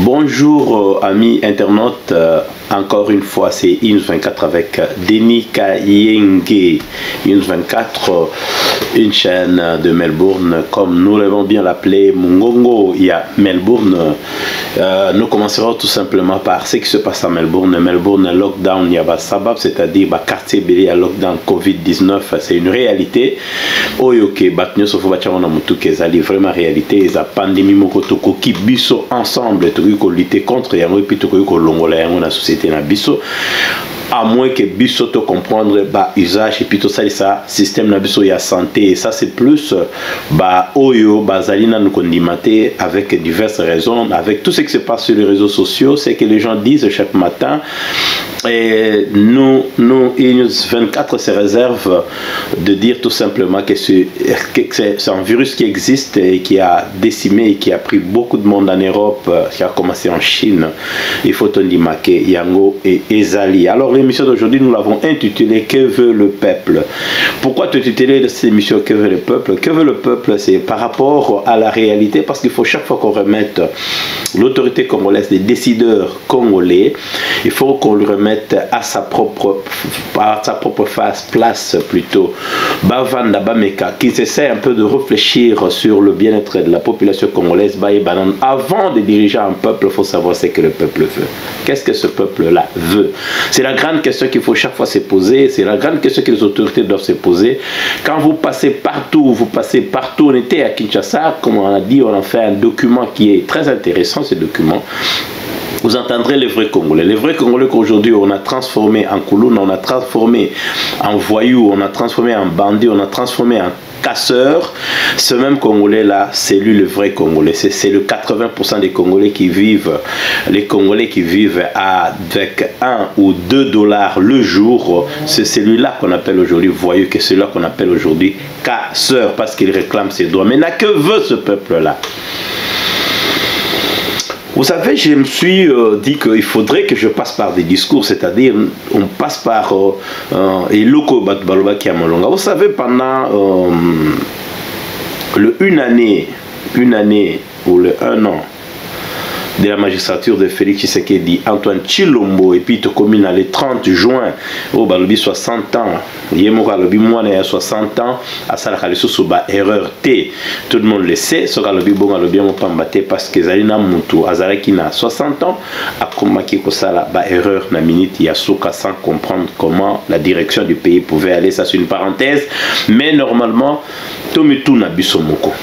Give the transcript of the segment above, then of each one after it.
Bonjour amis internautes, encore une fois c'est Ins24 avec Denis Kayenge. Ins24, une chaîne de Melbourne, comme nous l'avons bien l'appelé Mungongo, il y a Melbourne. Nous commencerons tout simplement par ce qui se passe à Melbourne. Melbourne, lockdown, il y a sabab, c'est-à-dire quartier belé à lockdown Covid-19, c'est une réalité. Oyoke, batnyo sofo bachana mutuke zali vraiment réalité, la pandémie mokotoko ki biso ensemble to lutter contre yango et puis to ko longola yango na société na biso. À moins que biso to comprendre ba usage et puis tout ça système na biso ya santé, et ça c'est plus ba oyo bazali na kondimate avec diverses raisons, avec tout ce qui se passe sur les réseaux sociaux, c'est que les gens disent chaque matin. Et nous Ins24 se réserve de dire tout simplement que c'est un virus qui existe et qui a décimé et qui a pris beaucoup de monde en Europe, qui a commencé en Chine. Il faut Tondimake, Yango et Ezali. Alors l'émission d'aujourd'hui, nous l'avons intitulée Que veut le peuple? Pourquoi te tituler de cette émission Que veut le peuple? Que veut le peuple? C'est par rapport à la réalité, parce qu'il faut chaque fois qu'on remette l'autorité congolaise, les décideurs congolais, il faut qu'on le remette à sa propre place plutôt. Bavanda Bameka, qui essaie un peu de réfléchir sur le bien-être de la population congolaise. Avant de diriger un peuple, il faut savoir ce que le peuple veut. Qu'est-ce que ce peuple-là veut? C'est la grande question qu'il faut chaque fois se poser. C'est la grande question que les autorités doivent se poser. Quand vous passez partout, on était à Kinshasa, comme on a dit, on a fait un document qui est très intéressant, ce document. Vous entendrez les vrais Congolais. Les vrais Congolais qu'aujourd'hui on a transformé en Koulouna, on a transformé en voyous, on a transformé en bandits, on a transformé en casseurs. Ce même Congolais là, c'est lui le vrai Congolais. C'est le 80% des Congolais qui vivent, les Congolais qui vivent avec 1 ou 2 dollars le jour. C'est celui-là qu'on appelle aujourd'hui voyou, que celui-là qu'on appelle aujourd'hui casseur, parce qu'il réclame ses droits. Maintenant, que veut ce peuple là? Vous savez, je me suis dit qu'il faudrait que je passe par des discours, c'est-à-dire on passe par vous savez, pendant une année ou le 1 an de la magistrature de Félix Tshisekedi, Antoine Tshilombo, et puis commune le 30 juin, au Balobi 60 ans, Yemo Balobi Mouane à 60 ans, à Salakaliso Soba erreur T, tout le monde le sait, ce Balobi Bon Balobi Mopambate parce que Zalina Moutou, Azaraki na 60 ans, a combattu Kosala, ba erreur na minute Yasuka sans comprendre comment la direction du pays pouvait aller, ça c'est une parenthèse, mais normalement, Tomitou na Bisomoko.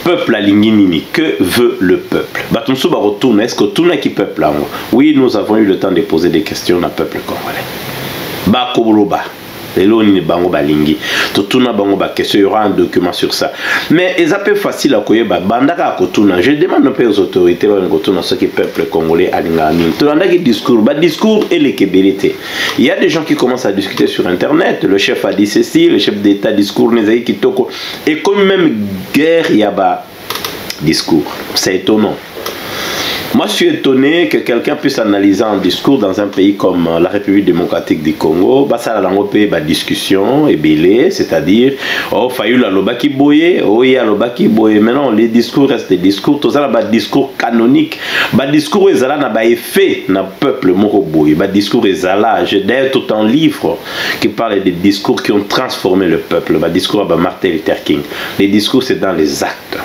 Peuple à Linginini, que veut le peuple? Batumsu va retourner, est-ce que tout n'est qui peuple là? Oui, nous avons eu le temps de poser des questions au peuple congolais. Bakoboloba. Il y aura un document sur ça. Mais c'est un peu facile à couiller. Je demande un peu aux autorités ce qui peuple congolais a discours et les kébélités. Il y a des gens qui commencent à discuter sur internet. Le chef a dit ceci, le chef d'État discours, et comme même guerre, il y a discours. C'est étonnant. Moi, je suis étonné que quelqu'un puisse analyser un discours dans un pays comme la République démocratique du Congo. Ça a discussion et belé, c'est-à-dire, oh, faillu la loba qui boye, oh, il y a loba qui boye. Maintenant, les discours restent des discours. Tout ça, c'est discours canonique. Discours est là, n'a effet, n'a peuple moko boye. Discours est là. J'ai d'ailleurs tout un livre qui parle des discours qui ont transformé le peuple. Discours à Martin Luther King. Les discours, c'est dans les actes.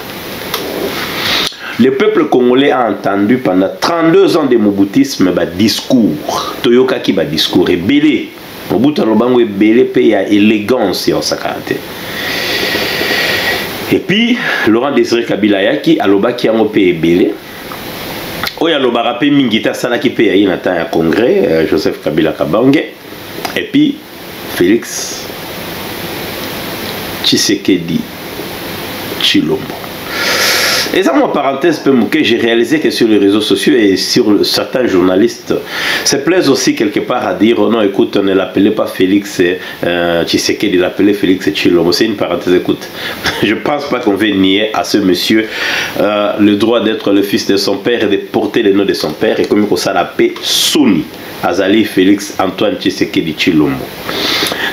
Le peuple congolais a entendu pendant 32 ans de moboutisme discours. Toyoka qui discours est belé. Mobutu alobango est belé paye à élégance en sakante. Et puis Laurent Désiré Kabila yaki aloba qui a un pays belé. Oya aloba rapé mingita sala qui paye à un congrès Joseph Kabila Kabange. Et puis Félix Tshisekedi Tshilombo. Et ça, moi, parenthèse, j'ai réalisé que sur les réseaux sociaux et sur certains journalistes se plaisent aussi quelque part à dire oh non, écoute, on ne l'appelait pas Félix Tshisekedi, il l'appelait Félix Tshilombo. C'est une parenthèse, écoute. Je ne pense pas qu'on veut nier à ce monsieur le droit d'être le fils de son père et de porter le nom de son père. Et comme il s'est appelé Souni, Azali Félix Antoine Tshisekedi Tshilombo.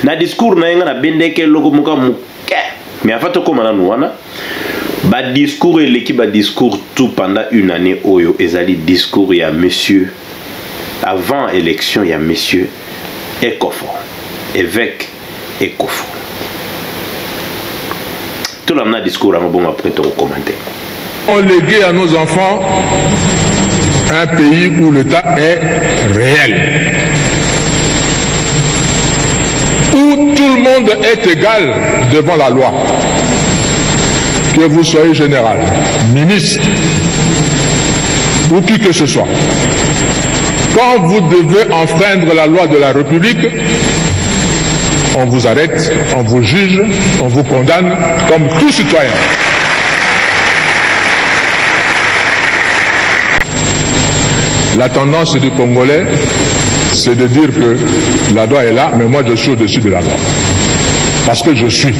Dans le discours, il y a un logo, mais en fait, comme on a ba discours et l'équipe ba discours tout pendant une année oyo ezali discours ya monsieur avant élection ya monsieur Ekofo évêque Ekofo tout le monde discours à bon après te recommander. On légué à nos enfants un pays où l'État est réel, où tout le monde est égal devant la loi, que vous soyez général, ministre ou qui que ce soit. Quand vous devez enfreindre la loi de la République, on vous arrête, on vous juge, on vous condamne comme tout citoyen. La tendance du Congolais, c'est de dire que la loi est là, mais moi je suis au-dessus de la loi. Parce que je suis.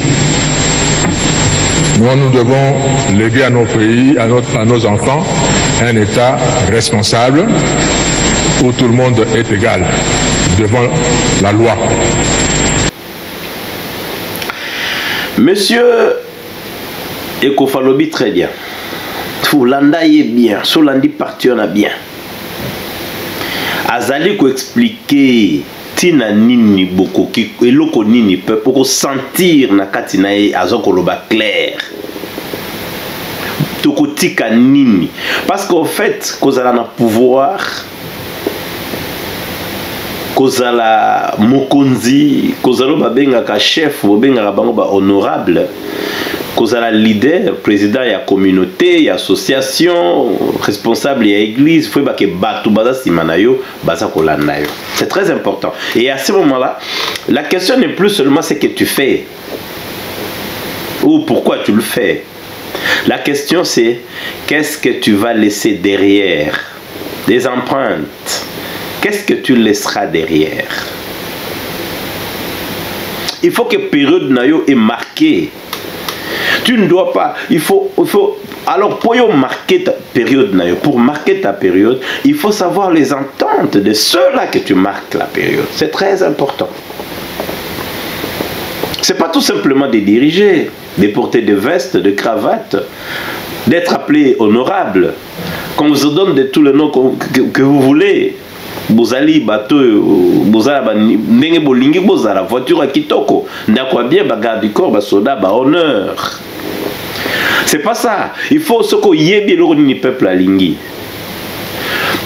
Nous devons léguer à nos pays, à nos enfants, un État responsable, où tout le monde est égal devant la loi. Monsieur Ekofalobi, très bien. Landa est bien. Solandi parti on a bien. Azali ko expliquer tina nini boko ki eloko nini peut pour sentir na katina e azoko loba clair. Toko tika nini parce qu'en fait kozala na pouvoir kozala mokonzi kozalo babenga ka chef bobenga bango ba honorable kozala leader président ya communauté ya association responsable ya église faut que batu baza simanayo baza kolanda yo. C'est très important et à ce moment-là la question n'est plus seulement ce que tu fais ou pourquoi tu le fais. La question c'est qu'est-ce que tu vas laisser derrière, des empreintes. Qu'est-ce que tu laisseras derrière? Il faut que période nayo est marquée. Tu ne dois pas, il faut alors pour marquer ta période nayo, pour marquer ta période, il faut savoir les ententes de ceux-là que tu marques la période. C'est très important. C'est pas tout simplement de diriger, de porter des vestes, de cravates, d'être appelé honorable, qu'on vous donne de tous les noms que vous voulez. Bozali bateau bozala ndenge bolingi bozala voiture à kitoko ndakwa bien bagarde du corps basoda ba honneur. C'est pas ça. Il faut ce que yebi loko ni peuple alingi.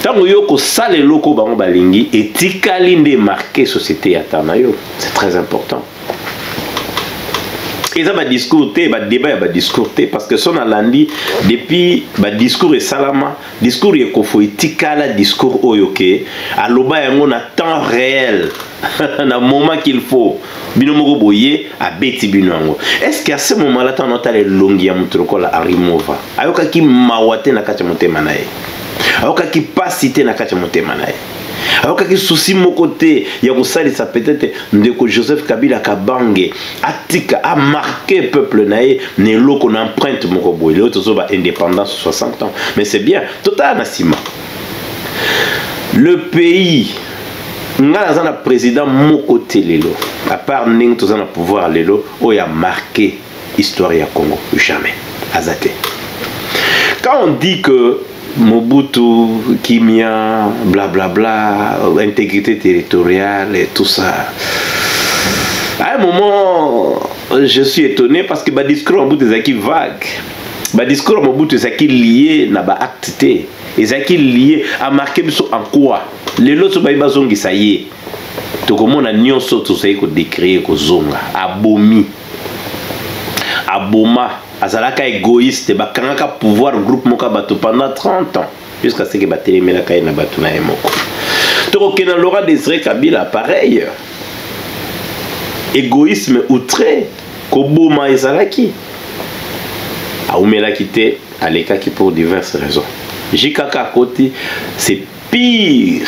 Tango yoko sale loko bango balingi et tikali nde marqué société atana yo. C'est très important. Et ça va discuter, va débat, va discuter parce que son alandi depuis va discours et salama, discours et kofo tikala discours oyoke, aloba yango na temps réel, na moment qu'il faut. Binomoko boye a beti binwango. Est-ce qu'à ce moment-là tu as les longues ya mutrokola arimova? Ayoka ki mawate na kati motema nae. Ayoka ki pasite na kati motema nae. Alors que souci mon côté, il y a ça peut-être que Joseph Kabila Kabange a marqué peuple naé, né qu'on emprunte mon robot. Il est autour de l'indépendance 60 ans. Mais c'est bien, total nassima. Le pays, nous avons un président mon côté lelo. À part nous tous un pouvoir lelo, où il a marqué l'histoire du Congo. Jamais. Azate. Quand on dit que Mobutu, Kimia, blablabla, intégrité territoriale et tout ça. À un moment, je suis étonné parce que le discours Mobutu est vague. Le discours Mobutu est lié à l'acte. est lié à marquer en quoi. Les lots sont bazongi ça y est. Tout comme on a nyonso tout ça ko décrire ko zonga. Abomi. Aboma. Azalaka égoïste, bakangaka pouvoir groupe moka bato pendant 30 ans jusqu'à ce que batelemela kai na bato na emoko. Toko kena Laurent Désiré Kabila pareil. Égoïsme outré, koboma ezalaki. Aumela kité aleka ki pour diverses raisons. Jikaka Koti, c'est pire.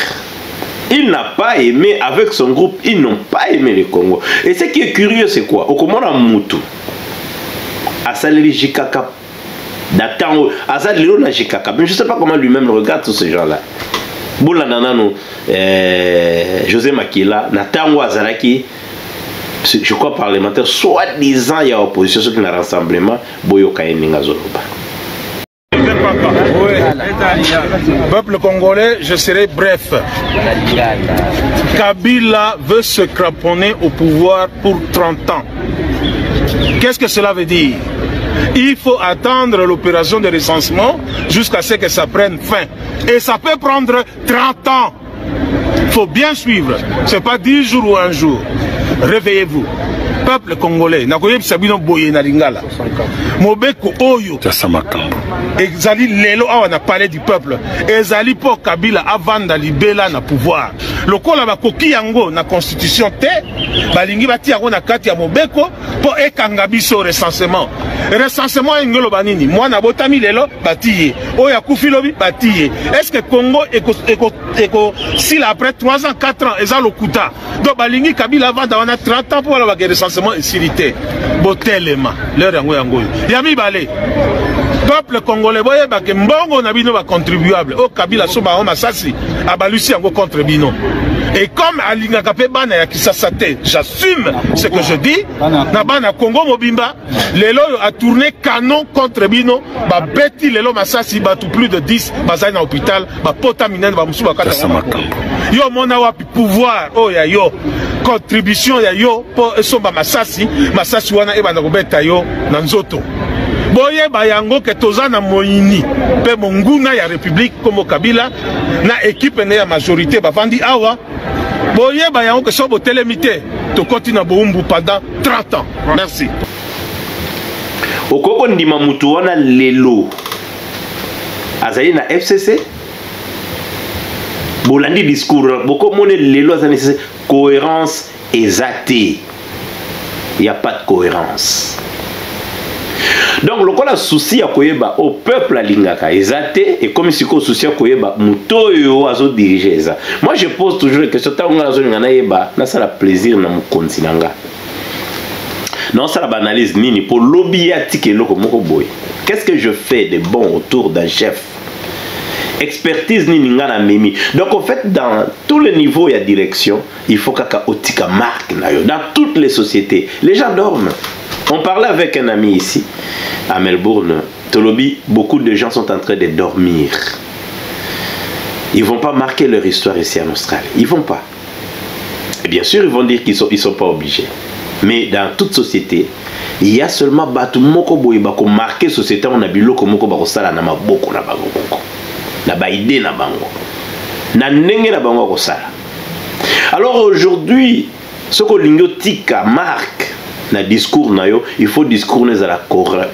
Il n'a pas aimé avec son groupe, ils n'ont pas aimé le Congo. Et ce qui est curieux c'est quoi? Okomona Mutu. Asaleli Jikaka d'attendre Azalelo na Jikaka, mais je ne sais pas comment lui-même regarde tous ces gens-là. Boula nanano José Makila Natango Azalaki je crois parlementaire, soi-disant il y a opposition, ce qui n'a rassemblement, Boyoka et Ningazoloba. Oui. Peuple congolais, je serai bref. Kabila veut se craponner au pouvoir pour 30 ans. Qu'est-ce que cela veut dire? Il faut attendre l'opération de recensement jusqu'à ce que ça prenne fin. Et ça peut prendre 30 ans. Il faut bien suivre. Ce n'est pas 10 jours ou un jour. Réveillez-vous. Peuple congolais, nakoyeb sabino boye na lingala. Mobeko oyo. Ezali lelo awa na parler du peuple. Ezali po Kabila avanda libela na pouvoir. Lokola bakoki yango na constitution te, balingi bati yango na kati ya mobeko po ekanga biso recensement. Recensement ngelo banini. Mwana botami lelo batiye. Oya kufilobi batiye. Est-ce que Congo s'il après 3 ans, 4 ans, eza lokuta. Donc balingi Kabila avanda wana 30 ans pour la recensement silité. Botelema. Leur yango yango. Yami balé. Peuple congolais, boye ba ke mbongo na bino ba contribuable. O Kabila so ba masasi abalusi yango contre bino. Et comme alinga kapé bana ya kisasate, j'assume ce que je dis. Na bana Congo mobimba, lelo a tourné canon contre bino, ba beti lelo masasi ba tout plus de 10 bazai na hôpital, ba pota minene ba musu ba kata samaka. Yo mona wapi pouvoir oh ya yo contribution ya yo po esomba masasi wana eba na kobeta yo na nzoto. Boye bayango ke toza na moyini pe monguna ya république comme Kabila na équipe ne ya majorité bavandi awa. Boye bayango ke so botelemité to continue na boumbu pendant 30 ans. Merci. Okoko ndima mutu wana lelo azali na FCC bolandi discours boko mone lelo azali cohérence exatée. Il n'y a pas de cohérence. Donc le cas souci à koyeba au peuple alingaka exaté et comme si ko souci à koyeba mutoyo azo diriger ça. Moi je pose toujours la question ta ngana zo ngana yeba na ça la plaisir na mukonzi nanga. Non ça la banalise nini pour lobbyatike loko moko boy. Qu'est-ce que je fais de bon autour d'un chef? Expertise ni ngana memi. Donc en fait dans tous les niveaux il y a direction, il faut kaka otika marque na yo. Dans toutes les sociétés, les gens dorment. On parlait avec un ami ici, à Melbourne, Tolobi, beaucoup de gens sont en train de dormir. Ils ne vont pas marquer leur histoire ici en Australie. Ils ne vont pas. Et bien sûr, ils vont dire qu'ils ne sont pas obligés. Mais dans toute société, il y a seulement Batu Moko Boyibako marqué société, on a biloko Moko Bakosala na maboko na bango. Na baide na bango. Na nenge na bango kosala. Alors aujourd'hui, ce que l'ingiotika marque, na discours na yo, il faut discours à la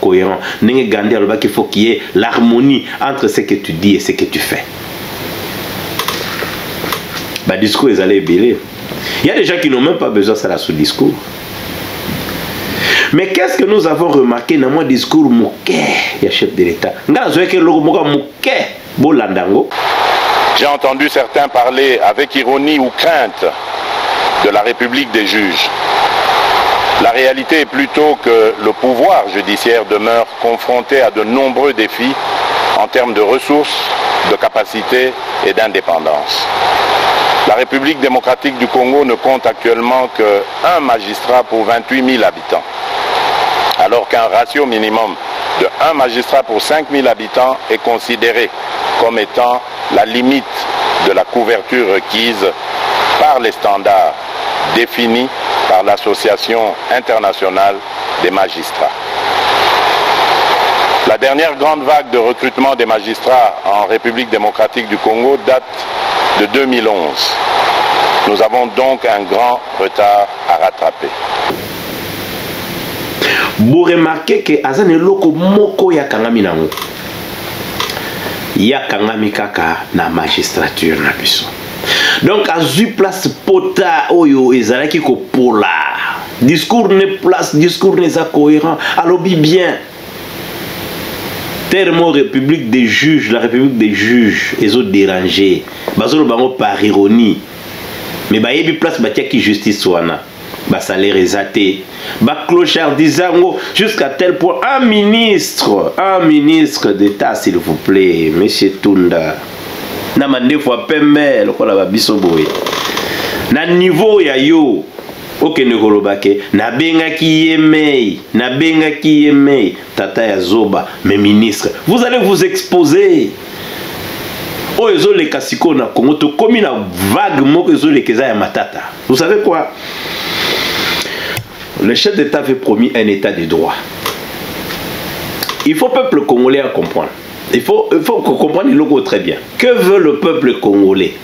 cohérent. Nenge Gandhi alba qu'il faut qu'il y ait l'harmonie entre ce que tu dis et ce que tu fais. Bah discours ils allaient belé. Il y a des gens qui n'ont même pas besoin de ça sous discours. Mais qu'est-ce que nous avons remarqué dans mon discours mouké, il y a chef de l'État. J'ai entendu certains parler avec ironie ou crainte de la République des juges. La réalité est plutôt que le pouvoir judiciaire demeure confronté à de nombreux défis en termes de ressources, de capacités et d'indépendance. La République démocratique du Congo ne compte actuellement qu'un magistrat pour 28 000 habitants, alors qu'un ratio minimum de 1 magistrat pour 5 000 habitants est considéré comme étant la limite de la couverture requise par les standards définis par l'Association internationale des magistrats. La dernière grande vague de recrutement des magistrats en République démocratique du Congo date de 2011. Nous avons donc un grand retard à rattraper. Vous remarquez que Azane Loko Moko ya kangami nango. Ya kangami kaka na magistrature na biso. Donc à 8 place pota oyo ezalaki ko pola. Discours ne place, discours n'est pas cohérent. Alors bien. Tellement République des juges, la République des juges, ils ont dérangé. Bazolo bango par ironie. Mais bah yebi place batia qui justice wana. Bah salaire exaté. Bah clochard disango jusqu'à tel point un ministre d'État s'il vous plaît, monsieur Tunda. Na mande fois pembe lokola ba biso boye. Na niveau ya yo okende kolobake nabengaki yemei tata ya zoba mes ministres. Vous allez vous exposer. Oh ezoleka siko na Congo to komi na vague moko ezoleka ya matata. Vous savez quoi? Le chef d'État avait promis un état de droit. Il faut peuple congolais à comprendre. Il faut comprendre le logo très bien. Que veut le peuple congolais?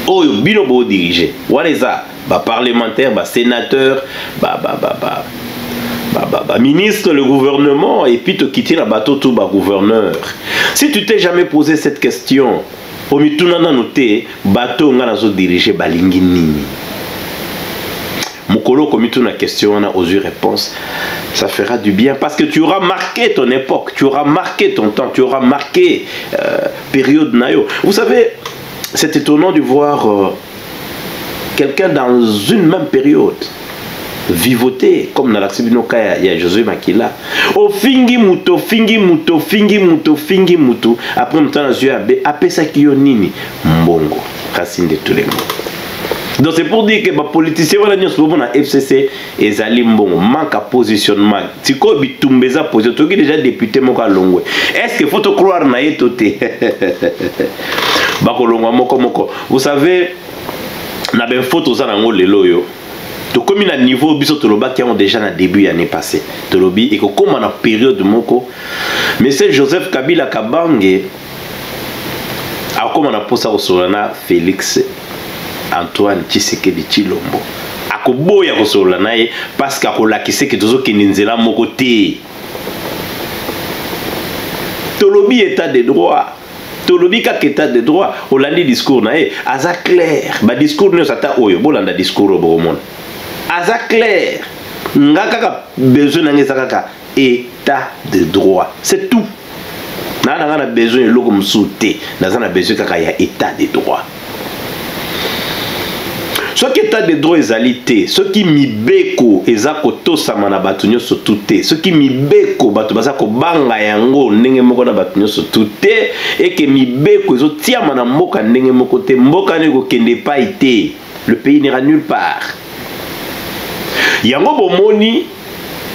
Oh, binobo dirigé. What is that? Parlementaire, sénateur, ministre, le gouvernement, et puis te quitter la bateau tout gouverneur. Si tu t'es jamais posé cette question, au mituna na noté, bateau nganazo dirigé balingi nini. Mukolo komitu na question on a osé réponse, ça fera du bien parce que tu auras marqué ton époque, tu auras marqué ton temps, tu auras marqué période nayo. Vous savez, c'est étonnant de voir quelqu'un dans une même période vivoter comme dans l'axibinoka il y a Josué Makila. Oh fingi muto après me temps yeux abe ça qui nini mbongo racine de tous les mots. Donc c'est pour dire que les politiciens vont na FCC et Zali Mbongo manque à positionnement. Si ko bitumbeza position, tu es déjà député moka longwe. Est-ce qu'il faut te croire na etoté? Bakolongwa moko. Vous savez, na ben photo za nango lelo yo. To comme na niveau biso to loba qui ont déjà na début l'année passée. To lobi et comme na période moko. Mais c'est Joseph Kabila Kabange a comme na posa ko solana Félix Antoine Tshisekedi Tshilombo akoboya kosola naye parce que akolakise ke tozo kinenzela moko te. Tolobi état de droit, tolobi ka état de droit, olandi discours naye aza clair, ba discours ne sata oyo bolanda discours boromon aza clair ngaka besoin nangeza kaka état de droit, c'est tout. Na besoin de loko msouté, na besoin kaka ya état de droit. Ce qui est de droit ezalité, ce qui mibeko ezako to samana batunyo so tuté, ce qui mibeko batu bazako banga yango ndenge moko na batunyo so tuté et que mibeko ezo tiama na mboka ndenge moko te, mboka ne ko kende pa ité, le pays n'ira nulle part. Yango bomoni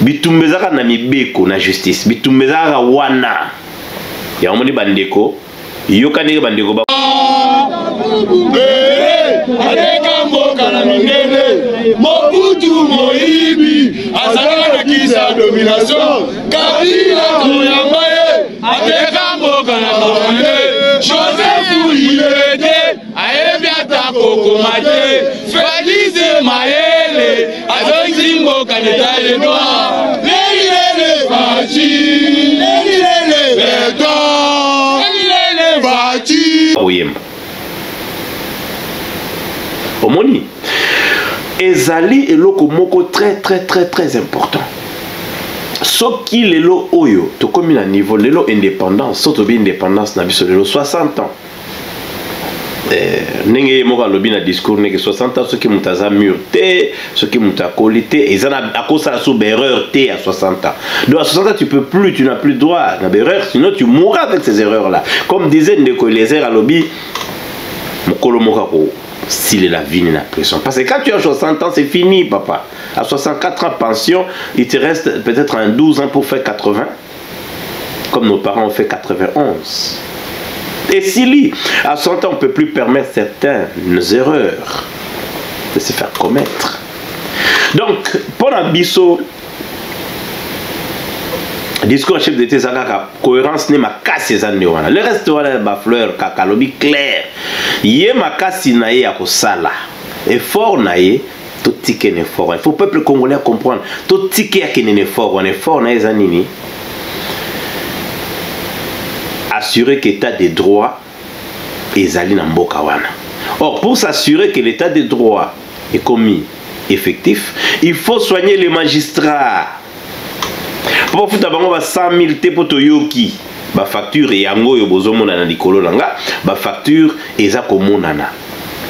bitumbezaka na mibeko na justice, bitumbezaka wana. Yango moni bandeko, yokane bandeko ba Adeka mboka na minene Mobutu Moibi azala kisa domination Kabila Koyambaye Adeka mboka na mabande Joseph Ilede Aebiata Kokomate Felize Maele Azonzi mboka neta de droit Lelele Bachi Lelele Beton Lelele Bachi Oyem Omoni ezali eloko moko très important. Soki lelo oyo to komi na niveau lelo indépendance, soto bi indépendance na biso lelo 60 ans. Nenge moko lobi na discours neke 60 ans soki mutaza mur te, soki mutakoli te, ezana akosa sous erreur te à 60 ans. Donc à 60 ans tu peux plus, tu n'as plus droit à erreur, sinon tu mourras avec ces erreurs là. Comme disait Ndeko Eliezer à lobi mokolo moka ko s'il est la vie n'a pression. Parce que quand tu as 60 ans, c'est fini, papa. À 64 ans, pension, il te reste peut-être un 12 ans pour faire 80. Comme nos parents ont fait 91. Et s'il à 60 ans, on ne peut plus permettre certaines erreurs de se faire commettre. Donc, pour un biseau, discours chef de Tezaka, cohérence n'est ma casse. Le reste de la fleur, kakalobi clair. Yé ma casse naïe à Kosala. Effort naïe, tout ticket n'est fort. Il faut peuple congolais comprendre. Tout ticket n'est fort. On est fort naïe zanini. Assurer que l'état des droits est allé dans Mbokawana. Or, pour s'assurer que l'état des droits est commis effectif, il faut soigner les magistrats. Pour foutre d'abord 100 000 te pour toyoki, ba facture et yango yo bozo monana likolo langa, ba facture eza ko monana.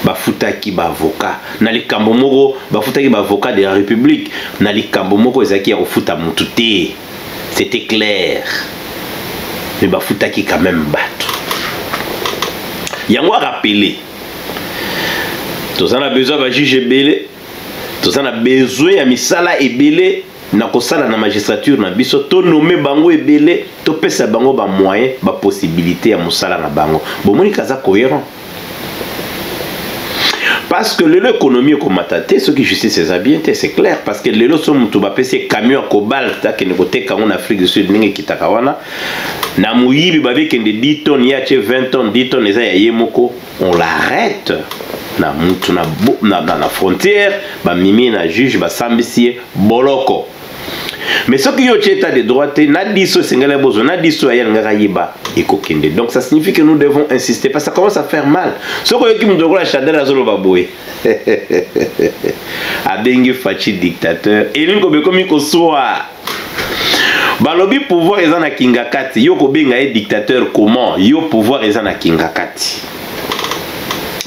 Ba futaki ba avocat, na likambo moko, ba futaki ba avocat de la République, na likambo moko ezaki ya kofuta mutu te. C'était clair. Mais ba futaki quand même bato. Yango a rappelé. Tous en a besoin ba juge belé. Tous on a besoin ya misala ebele na kosala na magistrature na biso to nommer bango ebele to pesa bango ba moyen ba possibilité ya musala na bango. Bon moni kaza cohérent. Parce que l'économie comme matate ce qui justice c'est bien c'est clair parce que les lots sont mutu ba pese camion à cobalt qui ne côté en Afrique du Sud ninge kitakawana na muyibi ba be kende 10 tonnes ya 20 tonnes 10 tonnes eza ya yemoko on l'arrête na mutu na frontière ba mimi na juge ba sambisi boloko. Mais ce qui est état de droit, n'a dit ce single besoin, n'a dit ce ayanga et kokende. Donc ça signifie que nous devons insister parce que ça commence à faire mal. Ce qui me doit la chandelle à zolo baboué. Abengi fachi dictateur. Et nous comme il soit. Balobi pouvoir est en kingakati. Yo ko benga est dictateur comment? Yo pouvoir est en kingakati.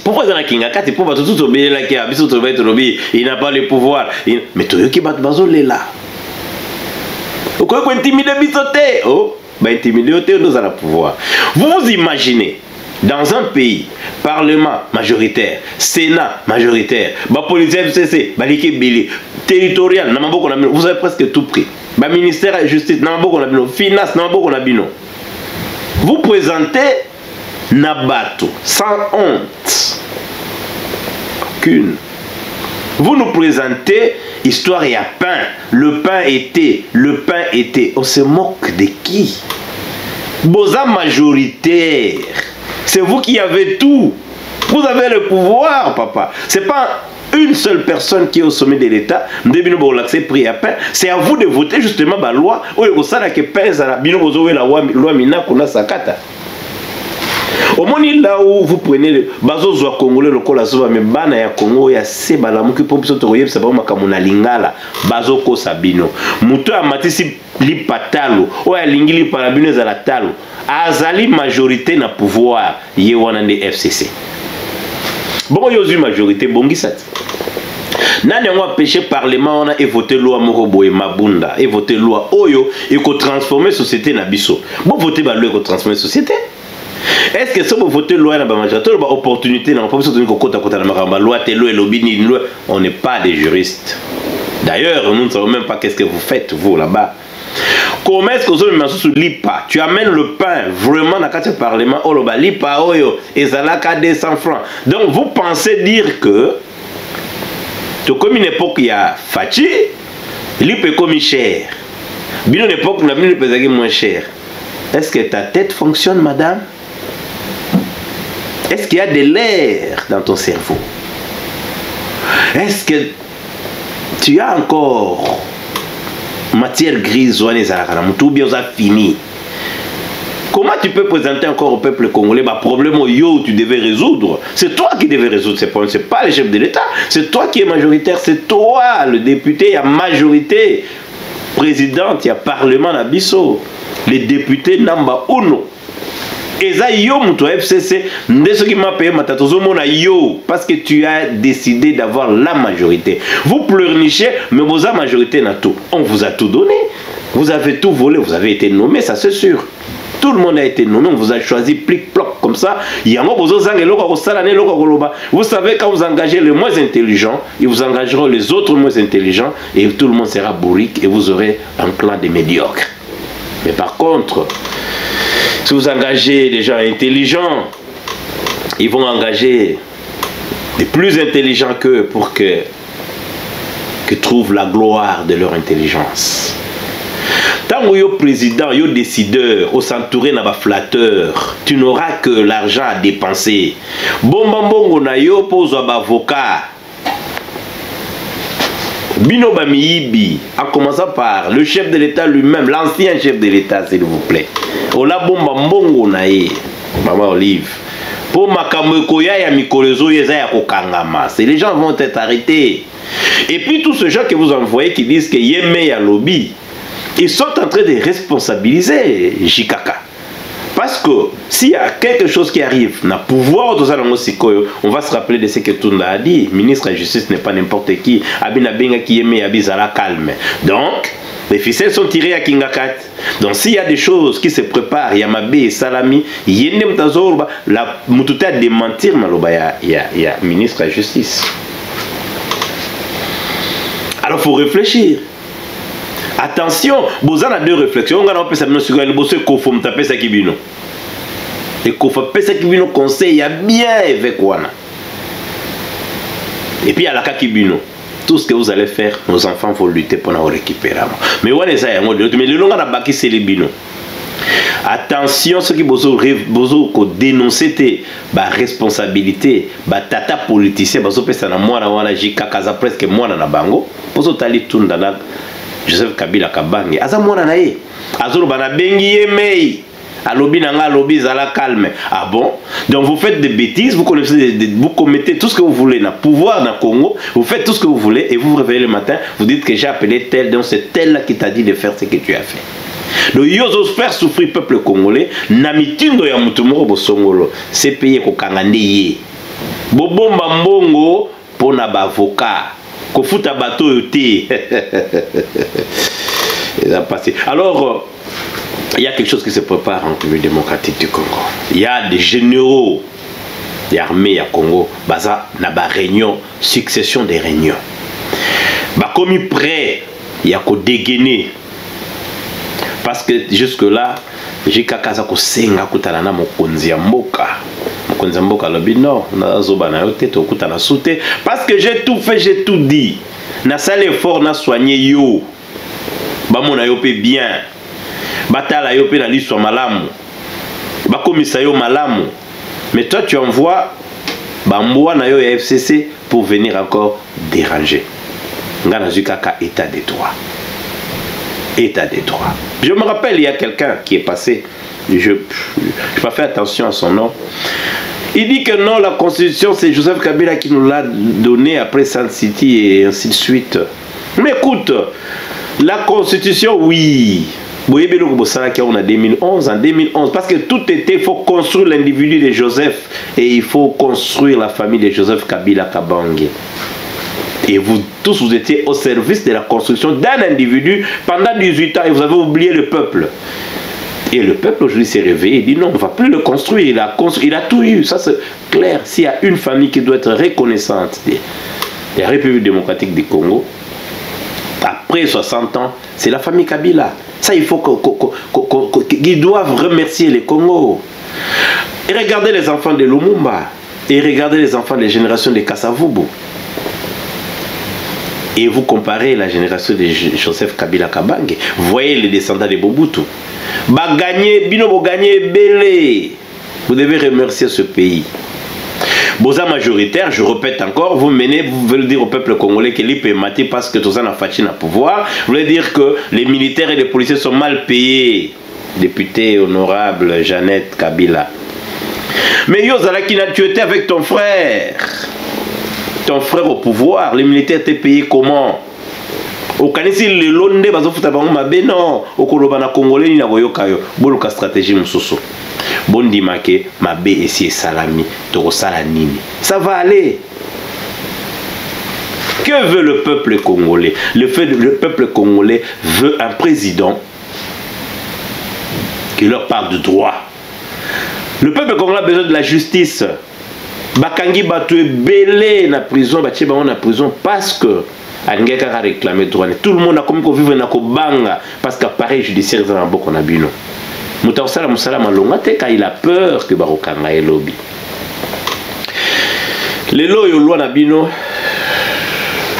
Pourquoi dans la kingakati pour pas tout obéir là qui a biso to être lobby, il n'a pas le pouvoir. Mais toi qui bat bazolé là. Vous pouvez intimider bisoté. Oh, bah intimider nous allons pouvoir. Vous vous imaginez dans un pays, parlement majoritaire, sénat majoritaire, bah police FCC, bah l'équipe Billy, territorial, vous avez presque tout pris. Bah ministère de la justice, finance, vous présentez Nabato sans honte. Aucune. Vous nous présentez histoire et à pain. Le pain était. On se moque de qui? Boza majoritaire. C'est vous qui avez tout. Vous avez le pouvoir, papa. C'est pas une seule personne qui est au sommet de l'État. C'est à vous de voter justement la loi. Au moment là où vous prenez le bazo congolais le kola soba me bana ya Congo ya se bala muki pompiso to yebisa ba makamuna lingala bazo ko sabino muto ya matisi li patalo o ya lingili parabino za la talo azali majorité na pouvoir ye wana de FCC bon yozu majorité bongisati nani on a péché parlement on a voté loi moko boye mabunda et voté loi oyo et ko transformer société na biso bon voter ba loi ko transformer société. Est-ce que si vous votez loi dans la majorité, vous avez opportunité dans la loi, on n'est pas des juristes. D'ailleurs, nous ne savons même pas qu'est-ce que vous faites, vous, là-bas. Comment est-ce que vous avez l'IPA? Tu amènes le pain vraiment dans le parlement, l'IPA, et ça là 200 francs. Donc, vous pensez dire que, comme une époque, il y a Fachi, l'IPA est comme cher. Bien une époque, on a mis le moins cher. Est-ce que ta tête fonctionne, madame? Est-ce qu'il y a de l'air dans ton cerveau? Est-ce que tu as encore matière grise ou bien ça fini? Comment tu peux présenter encore au peuple congolais un problème où tu devais résoudre? C'est toi qui devais résoudre ces problèmes, ce n'est pas le chef de l'État. C'est toi qui es majoritaire, c'est toi le député, il y a majorité présidente, il y a parlement à Bisso. Les députés namba uno. Et ça yo muto FCC ce qui m'a payé matatozo mona yo parce que tu as décidé d'avoir la majorité. Vous pleurnichez mais vous avez majorité na tout. On vous a tout donné. Vous avez tout volé, vous avez été nommé, ça c'est sûr. Tout le monde a été nommé, on vous a choisi plic-ploc comme ça. Vous savez, quand vous engagez les moins intelligents, ils vous engageront les autres moins intelligents et tout le monde sera bourrique et vous aurez un clan de médiocres. Mais par contre, si vous engagez des gens intelligents, ils vont engager des plus intelligents qu'eux pour que trouvent la gloire de leur intelligence. Tant que vous êtes président, vous êtes décideur, vous s'entourez d'un flatteur, tu n'auras que l'argent à dépenser. Bon, vous pose un avocat. Bino Bamiyibi, en commençant par le chef de l'État lui-même, l'ancien chef de l'État, s'il vous plaît. Ola bomba mbongo nae, Maman Olive. Pour Makamokoya ya Mikolezo yeza ya kokangama. Les gens vont être arrêtés. Et puis tous ces gens que vous envoyez qui disent que Yeme ya lobby, ils sont en train de responsabiliser Jikaka. Parce que s'il y a quelque chose qui arrive, on va se rappeler de ce que Tunda a dit. Le ministre de la Justice n'est pas n'importe qui. Donc, les ficelles sont tirées à Kingakat. Donc, s'il y a des choses qui se préparent, Yamabe et Salami, la Moutouta démentir, il y a ministre de la Justice. Alors il faut réfléchir. Attention, vous avez deux réflexions. On a un peu ça, et qu'on fait pesa kibino conseil, il y a bien avec Wana. Et puis à la Kakibino, tout ce que vous allez faire, nos enfants vont lutter pour nous récupérer. Mais Wana ça, mais le long à la baki c'est les bino. Attention, ceux qui besoin dénoncer tes responsabilités, tata politicien, besoin pesa na moi na wana jika kaza presque moi na bango, besoin tali tunda na Joseph Kabila Kabange. Aza moi na ye, azolo bana bengi yemei. Alobi nanga alobi zala calme. Ah bon? Donc vous faites des bêtises, vous commettez tout ce que vous voulez dans le pouvoir dans le Congo, vous faites tout ce que vous voulez et vous vous réveillez le matin, vous dites que j'ai appelé tel, donc c'est tel là qui t'a dit de faire ce que tu as fait. Donc ils osent faire souffrir le peuple congolais, namitindo ya mutumoro bosongolo, c'est payé ko kangandeye. Bobomba mbongo pona bavocat, ko futa bateau yoté. Alors il y a quelque chose qui se prépare en République démocratique du Congo. Il y a des généraux d'armée à Congo. Baza na ba réunion, succession des réunions. Ba commis prêt, il y a qu'au dégainer. Parce que jusque là, j'ai kakaza ko senga kutana na mokonzi ya mboka. Mokonzi ya mboka lobi non, na zoba na yote to kutana souté parce que j'ai tout fait, j'ai tout dit. Na sale effort na soigné yo. Ba mona yo pe bien. Batala yo pe na liswa malamu. Bakomisa yo malamu. Mais toi tu envoies bamboa na yo ya FCC pour venir encore déranger. Ngana zukaka état de droit. État de droit. Je me rappelle il y a quelqu'un qui est passé, je n'ai pas fait attention à son nom. Il dit que non, la constitution c'est Joseph Kabila qui nous l'a donné après Sun City et ainsi de suite. Mais écoute, la constitution oui. Vous voyez bien que en 2011, parce que tout était, il faut construire l'individu de Joseph et il faut construire la famille de Joseph Kabila Kabange. Et vous tous, vous étiez au service de la construction d'un individu pendant 18 ans et vous avez oublié le peuple. Et le peuple aujourd'hui s'est réveillé et dit non, on ne va plus le construire. Il a tout eu, ça c'est clair. S'il y a une famille qui doit être reconnaissante de la République démocratique du Congo, après 60 ans, c'est la famille Kabila. Ça, il faut qu'ils doivent remercier les Congos. Et regardez les enfants de Lumumba. Et regardez les enfants des générations de Kasavubu. Et vous comparez la génération de Joseph Kabila Kabange. Voyez les descendants de Mobutu. Bino gagné belé. Vous devez remercier ce pays. Boza majoritaire, je répète encore, vous menez, vous voulez dire au peuple congolais qu'il est maté parce que tous en a fait un pouvoir. Vous voulez dire que les militaires et les policiers sont mal payés. Député honorable Jeannette Kabila. Mais Yozalaki, tu étais avec ton frère. Ton frère au pouvoir, les militaires étaient payés comment? Au Kanisi, le Londé, non. Au Kolobana Congolais, il y a une stratégie mususu. Bondi make, mabe esi salami, toro salanini. Ça va aller. Que veut le peuple congolais? Le peuple congolais veut un président qui leur parle de droit. Le peuple congolais a besoin de la justice. Bakangi Batou est belé na prison, Baché Bango na prison parce que Angeka a réclamé droit. Tout le monde a comme qu'on vivre na Kobanga parce qu'appareil judiciaire dans un boko na bino. Moutaoussala Moussala Malongate car il a peur que Barokanga est lobby. Les lois yo na bino.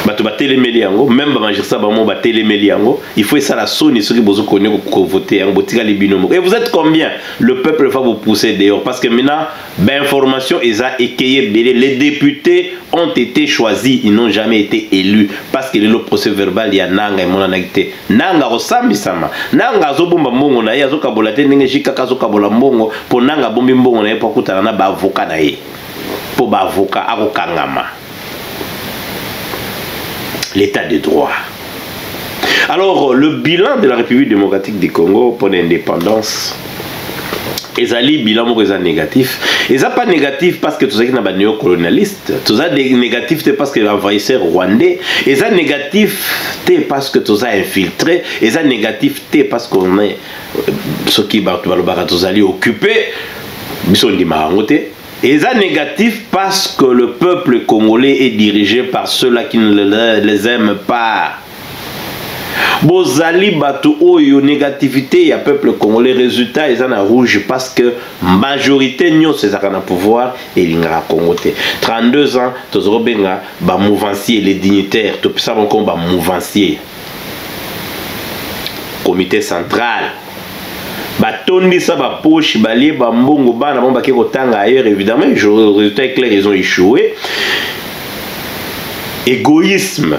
Bato batelemeli yango même ba magistrat ba mo batelemeli yango il faut ça la sonne ceux qui besoin connaître pour voter yango botika les binomo et vous êtes combien le peuple va vous pousser dehors parce que maintenant ben information ils a équayé les députés ont été choisis ils n'ont jamais été élus parce que le procès verbal ya nanga et mona nagité nanga rosambi sama nanga azobomba mbongo na ye azokabola te ndenge jikaka azokabola mbongo pour nanga bombi mbongo na ye pour kutana na ba avocat na ye pour ba avocat akokangama. L'état de droit. Alors, le bilan de la République démocratique du Congo pour l'indépendance, ezali bilan mo eza négatif. Eza pas négatif parce que tout ça qui n'a pas néocolonialiste. Tout ça négatif c'est parce que l'envahisseur rwandais. Eza négatif c'est parce que tout ça infiltré. Eza négatif c'est parce qu'on est ce qui va tout allé occuper. Biso ndi marangote. Et ça négatif parce que le peuple congolais est dirigé par ceux-là qui ne les aiment pas. Bozali bato oyo négativité il y a peuple congolais résultat ils en a rouge parce que majorité nyo c'est ça qu'on a pouvoir et l'ingara congoté 32 ans tozoro benga ba mouvancier les dignitaires tout ça bon ba mouvancier comité central batondi ça ba poche balie ba mbongo bana bomba ki kotanga ailleurs évidemment le résultat est clair ils ont échoué. Égoïsme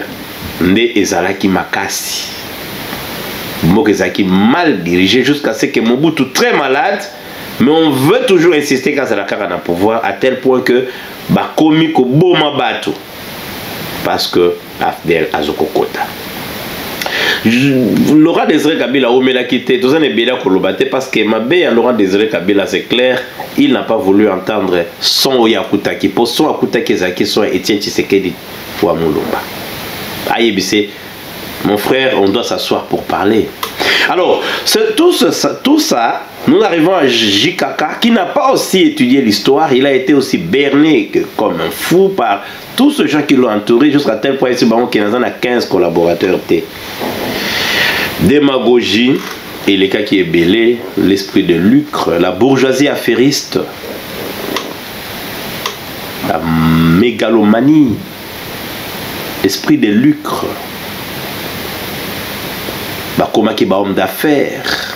nde ezalaki makasi Mokezaki mal dirigé jusqu'à ce que Mobutu très malade, mais on veut toujours insister quand c'est la carte en pouvoir à tel point que bakomi ko boma bato parce que Afdel Azokokota. Laurent Désiré Kabila omela quitté tout ça n'est bien kolobate parce que mabé à Laurent Désiré Kabila c'est clair, il n'a pas voulu entendre son Oyakutaki pour son Akutaki Zaki son Etienne Tshisekedi pour Mulumba. Ayebise mon frère, on doit s'asseoir pour parler. Alors, tout ça, nous arrivons à Jikaka, qui n'a pas aussi étudié l'histoire. Il a été aussi berné comme un fou par tous ceux gens qui l'ont entouré, jusqu'à tel point qu'il en a 15 collaborateurs. Démagogie, et les cas qui est belé, l'esprit de lucre, la bourgeoisie affairiste, la mégalomanie, l'esprit de lucre. Bakoma qui est homme d'affaires.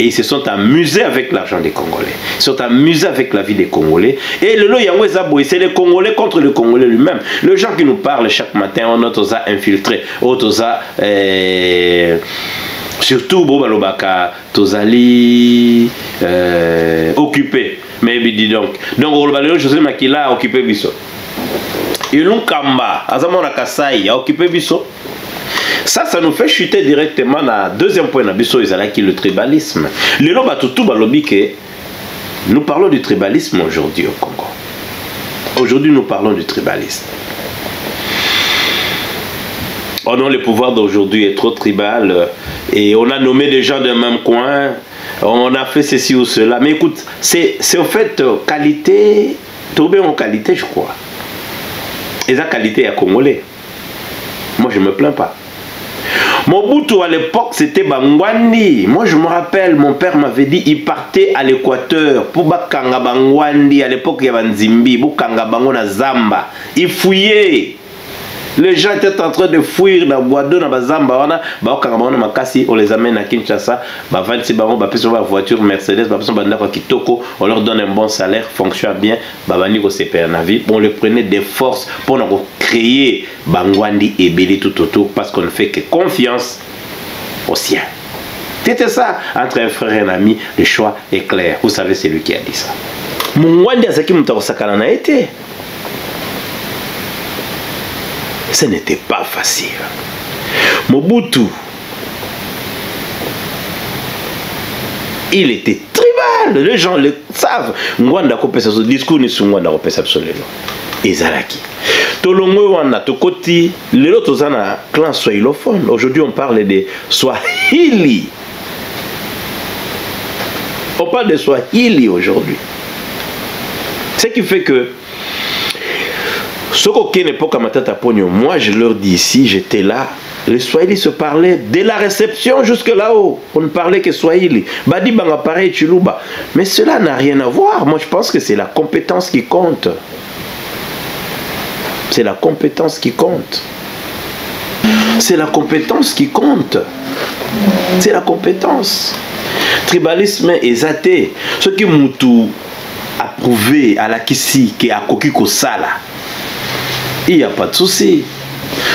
Et ils se sont amusés avec l'argent des Congolais. Ils se sont amusés avec la vie des Congolais. Et le lot Yango Zaboué, c'est les Congolais contre le Congolais lui-même. Le gens qui nous parlent chaque matin, on a infiltré, on a surtout Bobalobaka, Tozali occupé. Mais dis donc. Donc Olbalero José Makila a occupé Bisso. Ilun Kamba, Azamona Kasai a occupé Bisso. Ça nous fait chuter directement à deuxième point d'Abisso Izalaki, le tribalisme. Le loba tout balobi que nous parlons du tribalisme aujourd'hui au Congo. Aujourd'hui, nous parlons du tribalisme. Oh non, le pouvoir d'aujourd'hui est trop tribal et on a nommé des gens d'un même coin, on a fait ceci ou cela. Mais écoute, c'est en fait qualité, trouver en qualité, je crois. Et la qualité est congolais. Moi, je ne me plains pas. Mobutu à l'époque c'était Bangwandi. Moi je me rappelle, mon père m'avait dit il partait à l'Équateur pour Bakanga Bangwandi. À l'époque il y avait Nzimbi, Bukanga Bango na Zamba. Il fouillait. Les gens étaient en train de fuir dans Boado, dans Zamba, on les amène à Kinshasa, on voiture Mercedes, on leur donne un bon salaire, fonctionne bien, on les prenait des forces pour créer Bangwandi et Beli tout autour parce qu'on ne fait que confiance aux siens. C'était ça, entre un frère et un ami, le choix est clair. Vous savez, c'est lui qui a dit ça. Mungwandi Azaki Mutarosakana n'a été. Ce n'était pas facile. Mobutu, il était tribal. Les gens le savent. Ngwanda kopesa ce discours ni Ngwanda kopesa absolument. Ezalaki. Tolongwe wana tokoti lelo tozana clan swahilophone. Aujourd'hui on parle de Swahili. On parle de Swahili aujourd'hui. Ce qui fait que ce qu'aucune époque à Matata Pogno, moi je leur dis ici, j'étais là, les Swahili se parlaient dès la réception jusque là-haut. On ne parlait que Swahili. Badi banga pareil Chiluba. Mais cela n'a rien à voir. Moi je pense que c'est la compétence qui compte. C'est la compétence qui compte. C'est la compétence qui compte. C'est la compétence. Tribalisme est athée. Ce qui Moutou a prouvé à la Kissi, qui a Kokiko Sala. Il n'y a pas de souci.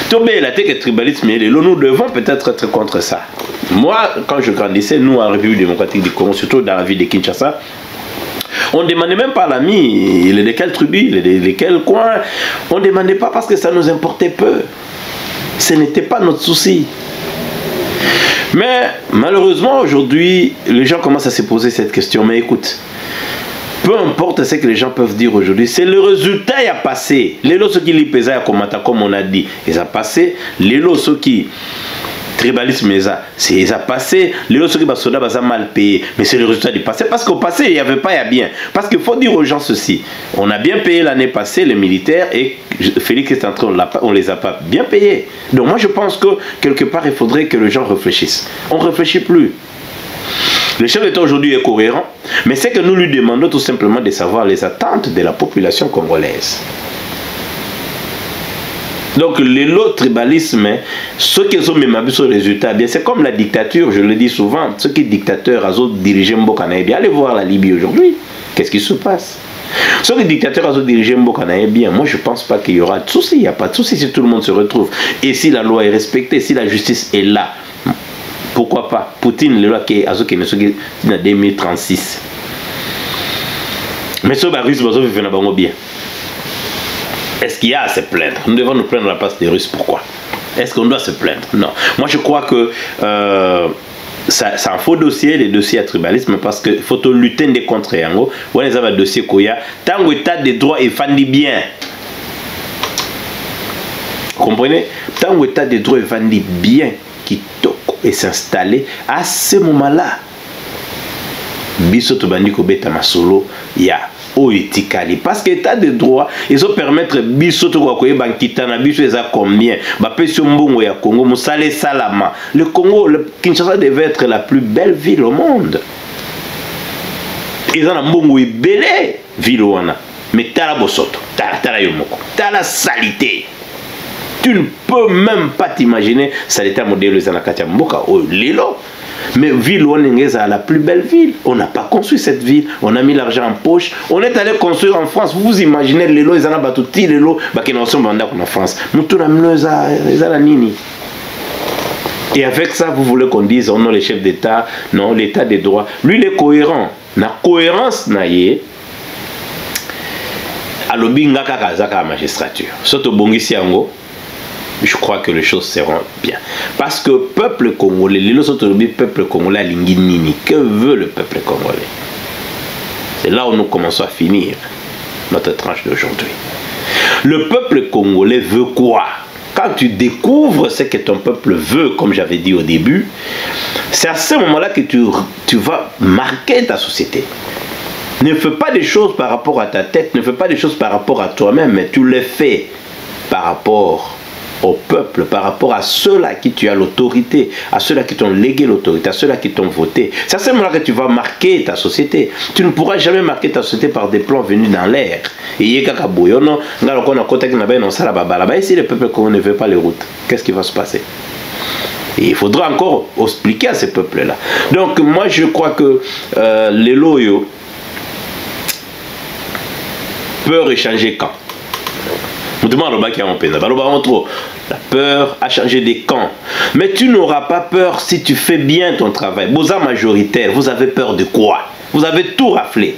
Tomé la tête tribalisme, nous devons peut-être être contre ça. Moi, quand je grandissais, nous, en République démocratique du Congo, surtout dans la ville de Kinshasa, on ne demandait même pas l'ami, il est de quelle tribu, il est de quel coin. On ne demandait pas parce que ça nous importait peu. Ce n'était pas notre souci. Mais malheureusement, aujourd'hui, les gens commencent à se poser cette question. Mais écoute, peu importe ce que les gens peuvent dire aujourd'hui, c'est le résultat qui a passé. Les lots qui les pesaient à Komata, comme on a dit, ils ont passé. Les lots qui Tribalisme, c'est passé. Les autres qui sont mal payés, mais c'est le résultat du passé. Parce qu'au passé, il n'y avait pas à bien. Parce qu'il faut dire aux gens ceci. On a bien payé l'année passée les militaires et Félix est en train, on ne les a pas bien payés. Donc moi je pense que quelque part il faudrait que les gens réfléchissent. On ne réfléchit plus. Le chef d'État aujourd'hui est cohérent, mais c'est que nous lui demandons tout simplement de savoir les attentes de la population congolaise. Donc le tribalisme, ceux qui ont même sur les résultats, bien c'est comme la dictature, je le dis souvent, ceux qui sont dictateurs, dirigent Mbokanaï, allez voir la Libye aujourd'hui, qu'est-ce qui se passe? Ceux qui dictateurs dirigent Mbokanaï, bien, moi je ne pense pas qu'il y aura de soucis, il n'y a pas de soucis si tout le monde se retrouve. Et si la loi est respectée, si la justice est là, pourquoi pas? Poutine, le loi qui est à 2036. Mais ce Russes, ils bien. Est-ce qu'il y a à se plaindre? Nous devons nous plaindre à la place des Russes. Pourquoi? Est-ce qu'on doit se plaindre? Non. Moi, je crois que c'est un faux dossier, les dossiers à tribalisme, parce qu'il faut lutter contre Yango. On les a un dossier Koya. Tant que l'état des droits est fandi bien. Vous comprenez? Tant que l'état des droits est fandi bien, qui toque et s'installer, à ce moment-là, biso tobandi kobeta masolo ya oetikali parce que l'état de droit ils ont permettre biso to kwa koyeba nkitana biso eza combien ba peso mbongo ya Congo musale salama. Le Congo, le Kinshasa devait être la plus belle ville au monde. Ils ont un mbongo ebele ville wana, mais tala bosoto, tala yomoko, tala salité. Tu ne peux même pas t'imaginer salité modèle za na katia mboka o lelo. Mais ville Ouanengeza est la plus belle ville. On n'a pas construit cette ville. On a mis l'argent en poche. On est allé construire en France. Vous vous imaginez les lots, ils en ont battu les lots, qui n'ont pas en France. Et avec ça, vous voulez qu'on dise, oh non, les chefs d'État, non, l'État des droits. Lui, il est cohérent. La cohérence, naïe. Alobinga kakazaka magistrature. Soto bongisi yango. Je crois que les choses seront bien. Parce que le peuple congolais, le peuple congolais, que veut le peuple congolais? C'est là où nous commençons à finir notre tranche d'aujourd'hui. Le peuple congolais veut quoi? Quand tu découvres ce que ton peuple veut, comme j'avais dit au début, c'est à ce moment-là que tu vas marquer ta société. Ne fais pas des choses par rapport à ta tête, ne fais pas des choses par rapport à toi-même, mais tu les fais par rapport au peuple, par rapport à ceux-là à qui tu as l'autorité, à ceux-là qui t'ont légué l'autorité, à ceux-là qui t'ont voté. C'est à ce moment-là que tu vas marquer ta société. Tu ne pourras jamais marquer ta société par des plans venus dans l'air. Et si le peuple ne veut pas les routes, qu'est-ce qui va se passer? Et il faudra encore expliquer à ces peuples-là. Donc moi je crois que les loyaux peuvent échanger camp. La peur a changé des camps. Mais tu n'auras pas peur si tu fais bien ton travail. Vous êtes majoritaire, vous avez peur de quoi? Vous avez tout raflé.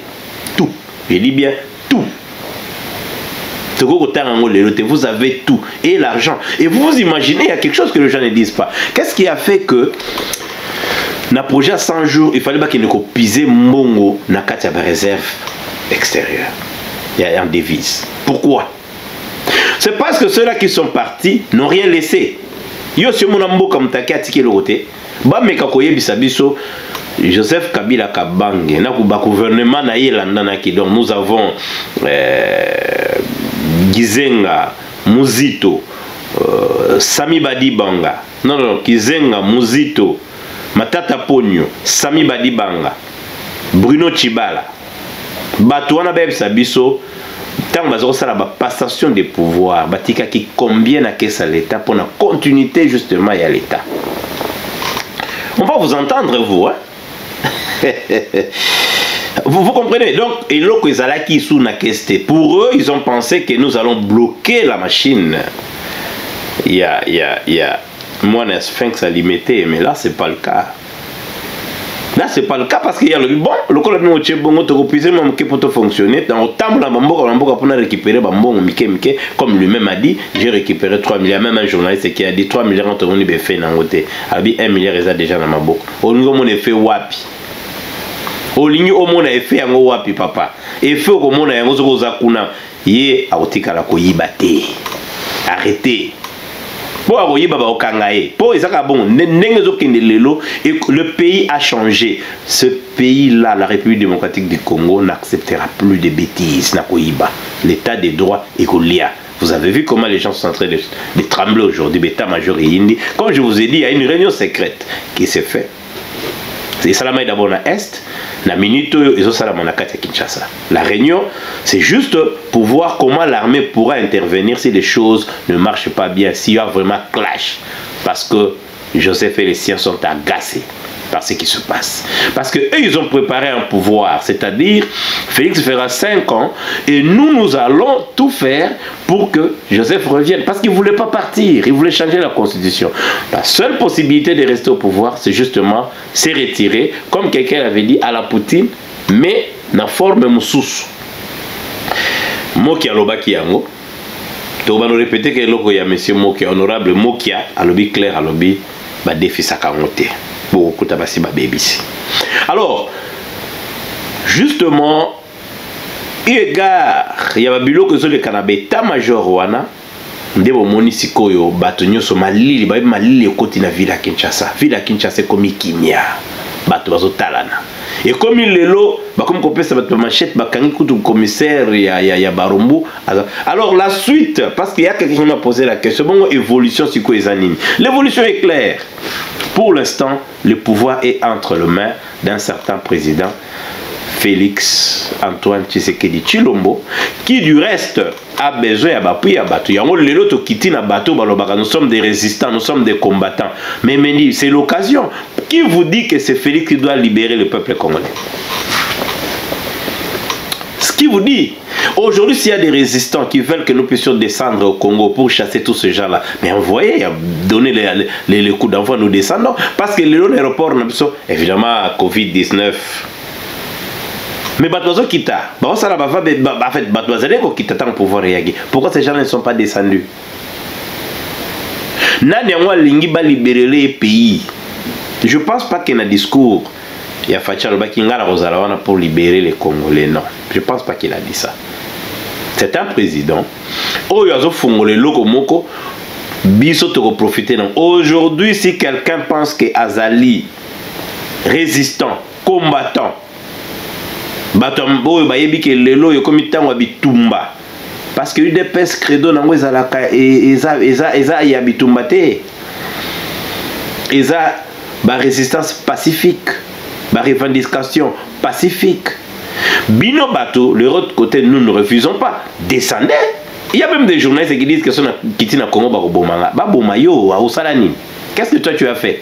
Tout. Je dis bien tout. Vous avez tout. Et l'argent. Et vous vous imaginez, il y a quelque chose que les gens ne disent pas. Qu'est-ce qui a fait que dans le projet à 100 jours, il fallait qu'il ne copise Mbongo dans la réserve extérieure? Il y a une devise. Pourquoi? C'est parce que ceux-là qui sont partis n'ont rien laissé. Yo si mon ambo comme ta katike le côté, ba meka koye bisabiso Joseph Kabila Kabange na kuba gouvernement na yelanda na ki donc nous avons Gizenga Muzito Sami Badibanga. Non Gizenga Muzito Matata Ponyo Sami Badibanga Bruno Chibala Batouana bisabiso. Tant que la passation des pouvoirs, qui combien à l'État pour la continuité justement à l'État. On va vous entendre, vous. Hein? vous comprenez? Donc, et pour eux, ils ont pensé que nous allons bloquer la machine. Il y a moins un sphinx à limiter, mais là, ce n'est pas le cas. Là, ce n'est pas le cas parce qu'il y a le bon, le col de notre bon, pour fonctionner. Dans le temps, on a récupéré comme lui-même a dit, j'ai récupéré 3 milliards. Même un journaliste qui a dit 3 milliards entre nous, il fait dans côté. Il a dit 1 milliard déjà dans ma boucle. Au niveau mon effet wapi. Au ligne au monde a fait un wapi papa. Et fait au monde a un autre zakuna. Yé a otika la koyibate. Arrêtez. Pour Aroyiba Okangae, pour Isaka Bon, le pays a changé. Ce pays-là, la République démocratique du Congo, n'acceptera plus de bêtises. L'état des droits est Golia. Vous avez vu comment les gens sont en train de trembler aujourd'hui. L'état-major et Indi. Comme je vous ai dit, il y a une réunion secrète qui s'est faite. C'est Salama d'abord à Est. La minute, ils ont Salama à Kinshasa. La réunion, c'est juste pour voir comment l'armée pourra intervenir si les choses ne marchent pas bien, s'il y a vraiment clash. Parce que Joseph et les siens sont agacés par ce qui se passe. Parce qu'eux, ils ont préparé un pouvoir, c'est-à-dire Félix fera 5 ans et nous allons tout faire pour que Joseph revienne. Parce qu'il ne voulait pas partir, il voulait changer la constitution. La seule possibilité de rester au pouvoir, c'est justement se retirer, comme quelqu'un avait dit à la Poutine, mais dans forme moussous. Mokia Lobaki Yango. On va nous répéter que il y a M. Mokia, honorable Mokia, à l'objet clair, à l'objet, bah défi sa carotte. Alors, justement, égard, il y a bilo que le Canabé, ta major wana, ndebo monisiko yo batonyo so malili, malili koti na ville à Kinshasa. Ville à Kinshasa comme kimia, bato bazo talana. Et comme il est là, comme on peut se mettre manchette, bakangi kutu commissaire ya Barumbu. Alors la suite, parce qu'il y a quelqu'un qui m'a posé la question, bon évolution sur quoi l'évolution est claire. Pour l'instant, le pouvoir est entre les mains d'un certain président, Félix Antoine Tshisekedi Tshilombo, qui du reste a besoin d'appui à bateau. Nous sommes des résistants, nous sommes des combattants. Mais c'est l'occasion. Qui vous dit que c'est Félix qui doit libérer le peuple congolais? Ce qui vous dit, aujourd'hui, s'il y a des résistants qui veulent que nous puissions descendre au Congo pour chasser tous ces gens-là, mais envoyez, donnez les coups d'envoi, nous descendons. Parce que l'aéroport, évidemment, Covid-19. Mais Batouazo Kita, pouvoir réagir. Pourquoi ces gens ne sont pas descendus? Nanyangwa Lingi va libérer les pays. Je ne pense pas qu'il y ait un discours. Il y a Fatchalba Kinga Rosalawana pour libérer les Congolais. Non, je ne pense pas qu'il a dit ça. C'est un président. Aujourd'hui, si quelqu'un pense que Azali, résistant, combattant, parce que UDPS credo nango ezalaka eza ya bitumba te, eza ba résistance pacifique, ba revendication pacifique. Bino bateau, de l'autre côté, nous ne refusons pas. Descendez. Il y a même des journalistes qui disent que sont quittés na Congo Barobomanga. Babomayo, à Osalani. Qu'est-ce que toi tu as fait?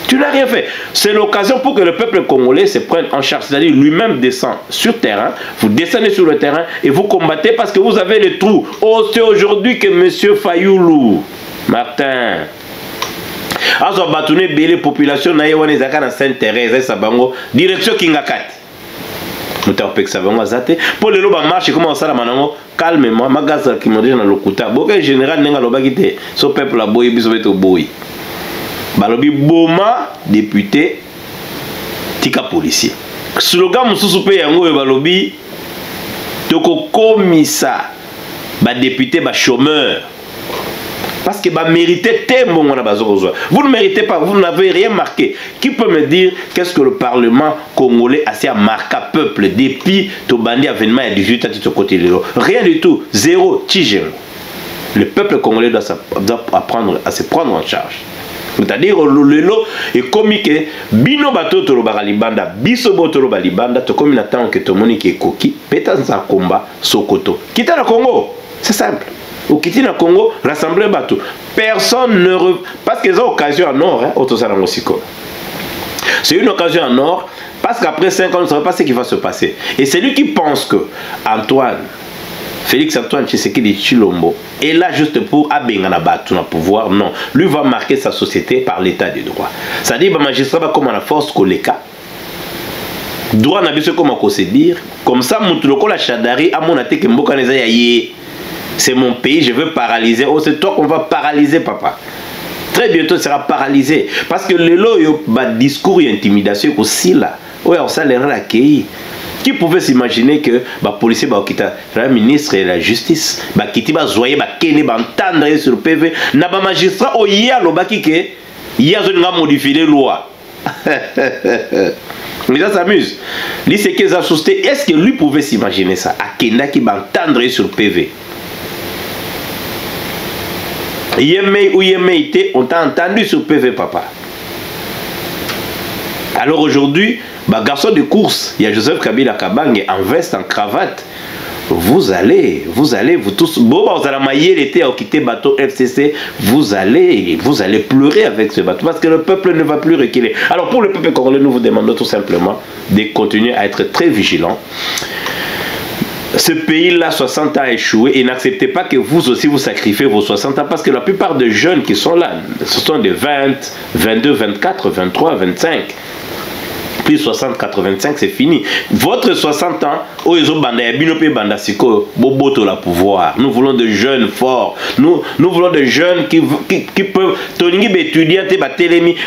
Tu n'as rien fait. C'est l'occasion pour que le peuple congolais se prenne en charge. C'est-à-dire lui-même descend sur terrain. Vous descendez sur le terrain et vous combattez parce que vous avez les trous. Oh, c'est aujourd'hui que M. Fayoulou, Martin, Azo Batouné, Bélé, population, Naïwane, Zakana, Sainte-Thérèse, Sabango, direction Kingakat. Pour les lobes marche, comment ça la manango calmement, magasin qui m'a dit dans le kouta. Boka général n'enga loba kité. So peuple la boy biso beto boy. Balobi boma député, tika policier. Slogan mususu pe yango e balobi toko komisa ba député ba chômeur. Parce que bah mériter tellement on a besoin. Vous ne méritez pas, vous n'avez rien marqué. Qui peut me dire qu'est-ce que le Parlement congolais a marqué à peuple depuis ton bandit avènement à 18 ans de ce côté? Rien du tout, zéro, tigé. Le peuple congolais doit apprendre à se prendre en charge. C'est-à-dire lelo et comme que bino bato to balibanda biso boto balibanda to comme n'attend que to moni qui koki pétan sa combat sokoto. Quitter le Congo, c'est simple. Au Kitina Congo, rassembler bateau. Personne ne... Parce qu'ils ont occasion en or, hein, c'est une occasion en or, parce qu'après 5 ans, on ne sait pas ce qui va se passer. Et c'est lui qui pense que Antoine, Félix Antoine Tshisekedi Tshilombo, est là juste pour abengana bateau dans pouvoir. Non, lui va marquer sa société par l'état des droits. C'est-à-dire, le magistrat va comme à la force koleka. Droit n'a pas comme à se dire. Comme ça, Moutuloko la Chadari, à mon attaque, Mboka Nezayaye. C'est mon pays, je veux paralyser. Oh, c'est toi qu'on va paralyser, papa. Très bientôt, il sera paralysé. Parce que le discours et intimidation aussi là. Oui, on s'est l'air accueilli. Qui pouvait s'imaginer que les policiers, le ministre et la justice, qui zoyer, qui entendre sur le PV, n'a pas magistrat, il y a modifié les lois. Mais ça s'amuse. Lui, c'est qu'ils ont sousté. Est-ce que lui pouvait s'imaginer ça? À Kenda qui va entendre sur le PV. Yémé ou Yémé, on t'a entendu sur le PV, papa. Alors aujourd'hui, garçon de course, il y a Joseph Kabila Kabange en veste, en cravate. Vous allez, vous tous, bon, vous allez mailler l'été à quitter bateau FCC, vous allez pleurer avec ce bateau, parce que le peuple ne va plus reculer. Alors pour le peuple congolais, nous vous demandons tout simplement de continuer à être très vigilants. Ce pays-là, 60 ans a échoué, et n'acceptez pas que vous aussi vous sacrifiez vos 60 ans, parce que la plupart des jeunes qui sont là, ce sont des 20, 22, 24, 23, 25. Plus 60, 85, c'est fini. Votre 60 ans, la pouvoir. Nous voulons de jeunes forts. Nous voulons de jeunes qui peuvent.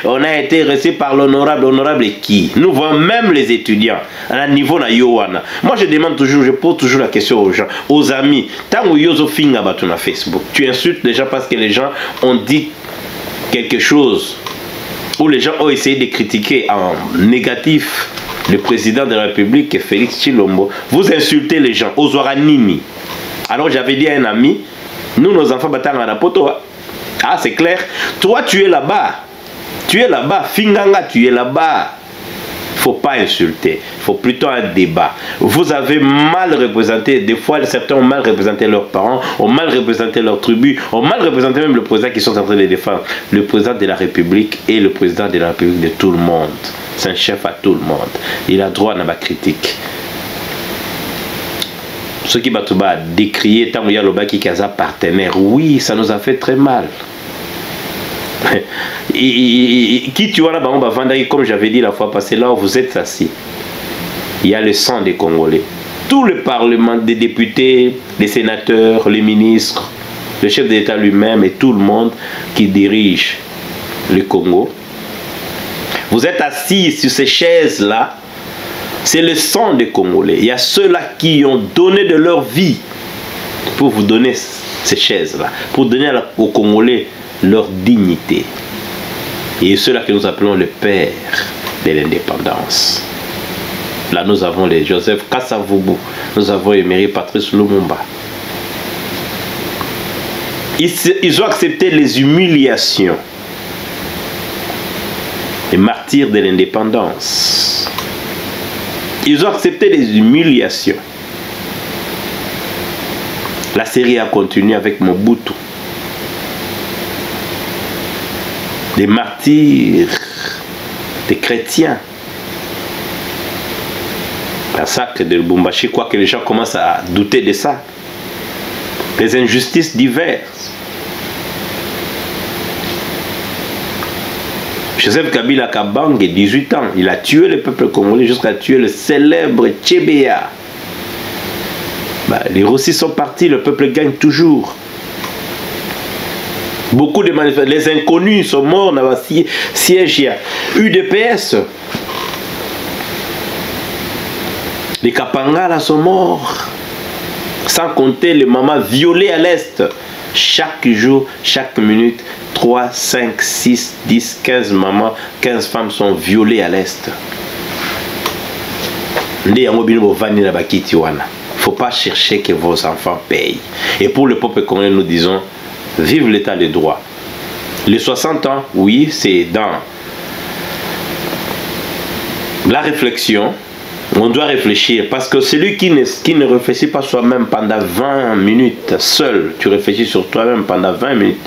On a été reçu par l'honorable. Honorable qui? Nous voulons même les étudiants à niveau de Yowana. Moi, je demande toujours, je pose toujours la question aux gens, aux amis. Tant que Yozo Finga sur Facebook, tu insultes déjà parce que les gens ont dit quelque chose, où les gens ont essayé de critiquer en négatif le président de la République, Félix Tshilombo. Vous insultez les gens, Ozoranini. Alors j'avais dit à un ami, nous nos enfants battent à la poto. Ah c'est clair, toi tu es là-bas. Tu es là-bas, Finganga tu es là-bas. Faut pas insulter, faut plutôt un débat. Vous avez mal représenté, des fois certains ont mal représenté leurs parents, ont mal représenté leur tribu, ont mal représenté même le président qui sont en train de les défendre. Le président de la République est le président de la République de tout le monde. C'est un chef à tout le monde. Il a droit à ma critique. Ce qui m'a décrié tant qu'il y a le baki qui a partenaire, oui, ça nous a fait très mal. Qui tu vois là-bas, on va vendre, comme j'avais dit la fois passée, là où vous êtes assis, il y a le sang des Congolais. Tout le Parlement, des députés, les sénateurs, les ministres, le chef d'État lui-même et tout le monde qui dirige le Congo. Vous êtes assis sur ces chaises-là, c'est le sang des Congolais. Il y a ceux-là qui ont donné de leur vie pour vous donner ces chaises-là, pour donner aux Congolais leur dignité. Et ceux-là que nous appelons le père de l'indépendance. Là, nous avons les Joseph Kasavubu, nous avons Emery Patrice Lumumba. Ils ont accepté les humiliations. Les martyrs de l'indépendance. Ils ont accepté les humiliations. La série a continué avec Mobutu. Des martyrs, des chrétiens. La sacre de Lubumbashi, quoi que les gens commencent à douter de ça. Des injustices diverses. Joseph Kabila Kabange, 18 ans, il a tué le peuple congolais jusqu'à tuer le célèbre Tchébéa. Les Russes sont partis, le peuple gagne toujours. Beaucoup de manifestants, les inconnus sont morts dans le siège UDPS. Les Kapangala sont morts. Sans compter les mamans violées à l'Est. Chaque jour, chaque minute, 3, 5, 6, 10, 15 mamans, 15 femmes sont violées à l'Est. Il ne faut pas chercher que vos enfants payent. Et pour le peuple congolais, nous disons, vive l'état de droit. Les 60 ans, oui, c'est dans la réflexion. On doit réfléchir parce que celui qui ne réfléchit pas soi-même pendant 20 minutes, seul, tu réfléchis sur toi-même pendant 20 minutes,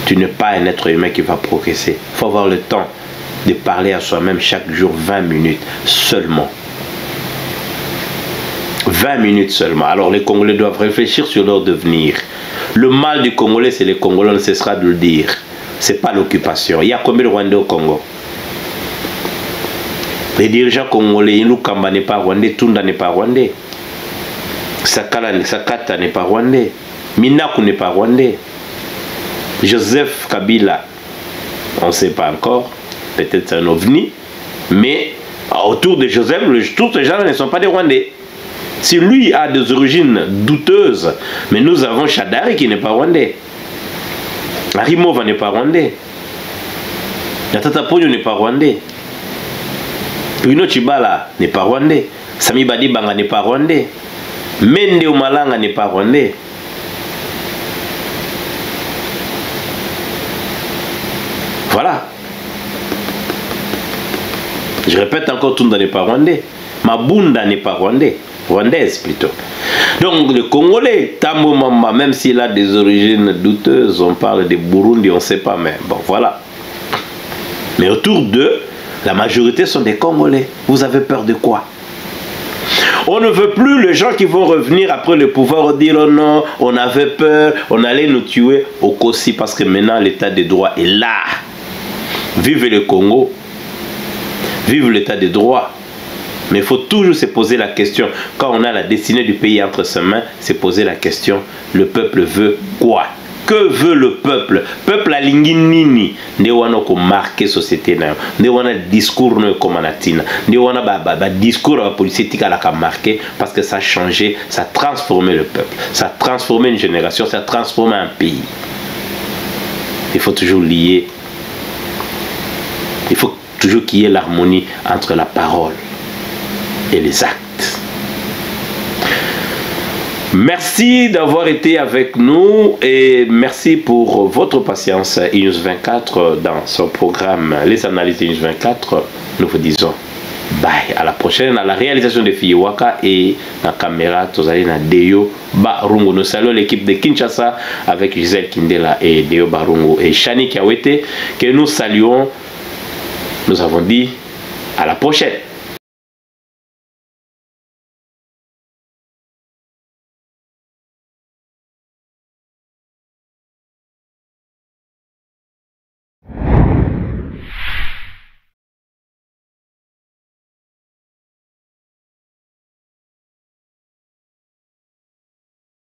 tu n'es pas un être humain qui va progresser. Il faut avoir le temps de parler à soi-même chaque jour 20 minutes seulement. 20 minutes seulement. Alors les Congolais doivent réfléchir sur leur devenir. Le mal du Congolais, c'est les Congolais, on ne cessera de le dire. Ce n'est pas l'occupation. Il y a combien de Rwandais au Congo? Les dirigeants congolais, Ilukamba n'est pas rwandais, Tunda n'est pas rwandais. Sakata n'est pas rwandais. Minaku n'est pas rwandais. Joseph Kabila, on ne sait pas encore. Peut-être c'est un ovni. Mais Autour de Joseph, tous ces gens ne sont pas des Rwandais. Si lui a des origines douteuses, mais nous avons Shadari qui n'est pas Rwandais. Arimova n'est pas Rwandais. Yatata Ponyo n'est pas Rwandais. Bruno Chibala n'est pas Rwandais. Sami Badibanga n'est pas Rwandais. Mende Omalanga n'est pas Rwandais. Voilà. Je répète encore, Tunda n'est pas Rwandais. Mabunda n'est pas Rwandais. Rwandaise plutôt. Donc le Congolais, Tambo Mamba, même s'il a des origines douteuses, on parle de Burundi, on ne sait pas, mais bon, voilà. Mais autour d'eux, la majorité sont des Congolais. Vous avez peur de quoi? On ne veut plus les gens qui vont revenir après le pouvoir dire oh non, on avait peur, on allait nous tuer au Kossi parce que maintenant l'état de droit est là. Vive le Congo, vive l'état de droit. Mais il faut toujours se poser la question, quand on a la destinée du pays entre ses mains, se poser la question, le peuple veut quoi? Que veut le peuple? Peuple a linginini, ne wana ko marquer société na, ne wana discours no komanatina, ne wana ba discours politique à la marqué parce que ça a changé, ça a transformé le peuple, ça a transformé une génération, ça a transformé un pays. Il faut toujours lier, il faut toujours qu'il y ait l'harmonie entre la parole et les actes. Merci d'avoir été avec nous et merci pour votre patience. News 24 dans son programme Les Analyses de News 24. Nous vous disons bye. À la prochaine, à la réalisation de Fiwaka et la caméra Tozali na Deo Barungu. Nous saluons l'équipe de Kinshasa avec Gisèle Kindela et Deo Barungu et Shani Kiawete que nous saluons. Nous avons dit à la prochaine.